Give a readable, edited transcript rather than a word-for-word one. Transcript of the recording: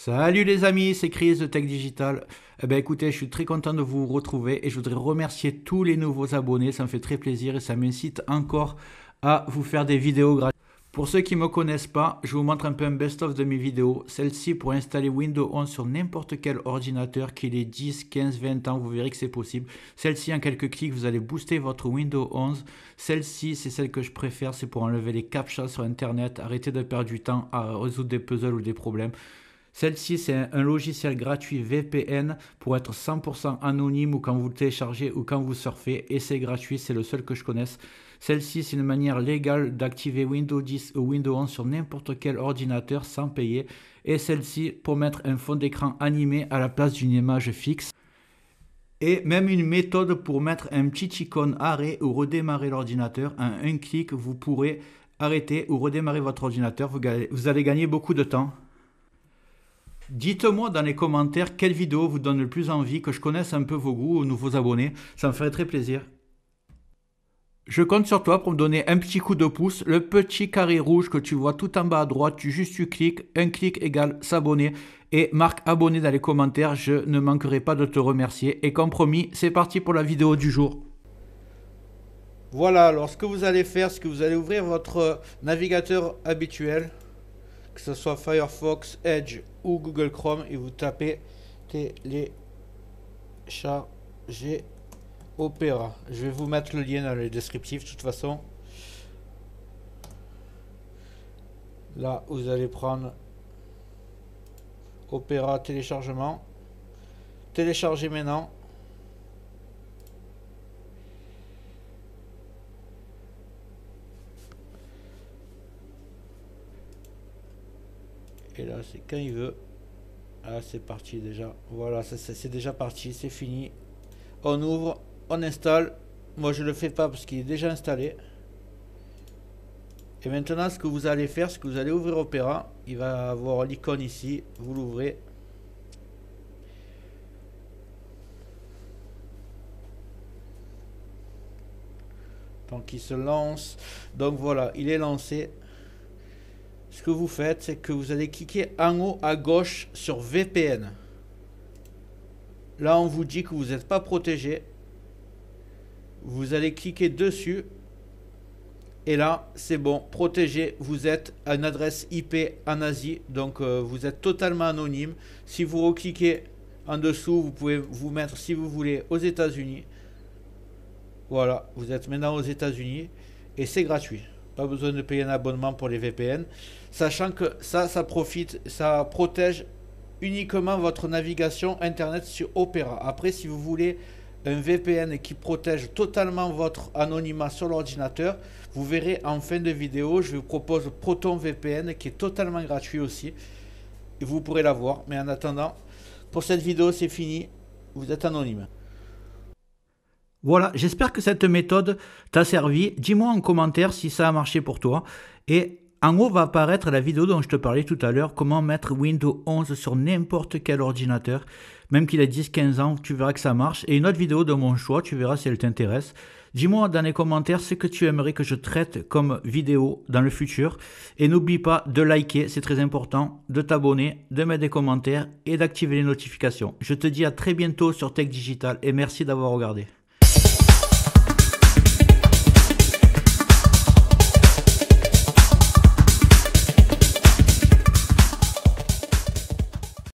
Salut les amis, c'est Chris de Tech Digital. Eh ben écoutez, je suis très content de vous retrouver et je voudrais remercier tous les nouveaux abonnés, ça me fait très plaisir et ça m'incite encore à vous faire des vidéos gratuites. Pour ceux qui ne me connaissent pas, je vous montre un peu un best-of de mes vidéos. Celle-ci pour installer Windows 11 sur n'importe quel ordinateur, qu'il ait 10, 15, 20 ans, vous verrez que c'est possible. Celle-ci, en quelques clics, vous allez booster votre Windows 11. Celle-ci, c'est celle que je préfère, c'est pour enlever les captchas sur Internet, arrêter de perdre du temps à résoudre des puzzles ou des problèmes. Celle-ci, c'est un logiciel gratuit VPN pour être 100% anonyme ou quand vous le téléchargez ou quand vous surfez. Et c'est gratuit, c'est le seul que je connaisse. Celle-ci, c'est une manière légale d'activer Windows 10 ou Windows 11 sur n'importe quel ordinateur sans payer. Et celle-ci, pour mettre un fond d'écran animé à la place d'une image fixe. Et même une méthode pour mettre un petit icône arrêt ou redémarrer l'ordinateur. En un clic, vous pourrez arrêter ou redémarrer votre ordinateur. Vous allez gagner beaucoup de temps. Dites-moi dans les commentaires quelle vidéo vous donne le plus envie, que je connaisse un peu vos goûts aux nouveaux abonnés, ça me ferait très plaisir. Je compte sur toi pour me donner un petit coup de pouce, le petit carré rouge que tu vois tout en bas à droite, tu cliques, un clic égale s'abonner et marque abonné dans les commentaires, je ne manquerai pas de te remercier. Et comme promis, c'est parti pour la vidéo du jour. Voilà, alors ce que vous allez faire, c'est que vous allez ouvrir votre navigateur habituel, que ce soit Firefox, Edge ou Google Chrome, et vous tapez télécharger Opera. Je vais vous mettre le lien dans le descriptif de toute façon. Là, vous allez prendre Opera téléchargement. Télécharger maintenant. Et là, c'est quand il veut. Ah, c'est parti déjà. Voilà, c'est déjà parti, c'est fini. On ouvre, on installe. Moi, je le fais pas parce qu'il est déjà installé. Et maintenant, ce que vous allez faire, c'est que vous allez ouvrir Opera. Il va avoir l'icône ici. Vous l'ouvrez. Tant qu'il se lance. Donc voilà, il est lancé. Ce que vous faites, c'est que vous allez cliquer en haut à gauche sur VPN. Là, on vous dit que vous n'êtes pas protégé. Vous allez cliquer dessus. Et là, c'est bon, protégé. Vous êtes à une adresse IP en Asie. Donc, vous êtes totalement anonyme. Si vous recliquez en dessous, vous pouvez vous mettre, si vous voulez, aux États-Unis. Voilà, vous êtes maintenant aux États-Unis. Et c'est gratuit. Pas besoin de payer un abonnement pour les VPN. Sachant que ça protège uniquement votre navigation Internet sur Opera. Après, si vous voulez un VPN qui protège totalement votre anonymat sur l'ordinateur, vous verrez en fin de vidéo, je vous propose Proton VPN qui est totalement gratuit aussi. Et vous pourrez l'avoir. Mais en attendant, pour cette vidéo, c'est fini. Vous êtes anonyme. Voilà, j'espère que cette méthode t'a servi. Dis-moi en commentaire si ça a marché pour toi. Et en haut va apparaître la vidéo dont je te parlais tout à l'heure, comment mettre Windows 11 sur n'importe quel ordinateur, même qu'il ait 10-15 ans, tu verras que ça marche. Et une autre vidéo de mon choix, tu verras si elle t'intéresse. Dis-moi dans les commentaires ce que tu aimerais que je traite comme vidéo dans le futur. Et n'oublie pas de liker, c'est très important, de t'abonner, de mettre des commentaires et d'activer les notifications. Je te dis à très bientôt sur Tech Digital et merci d'avoir regardé.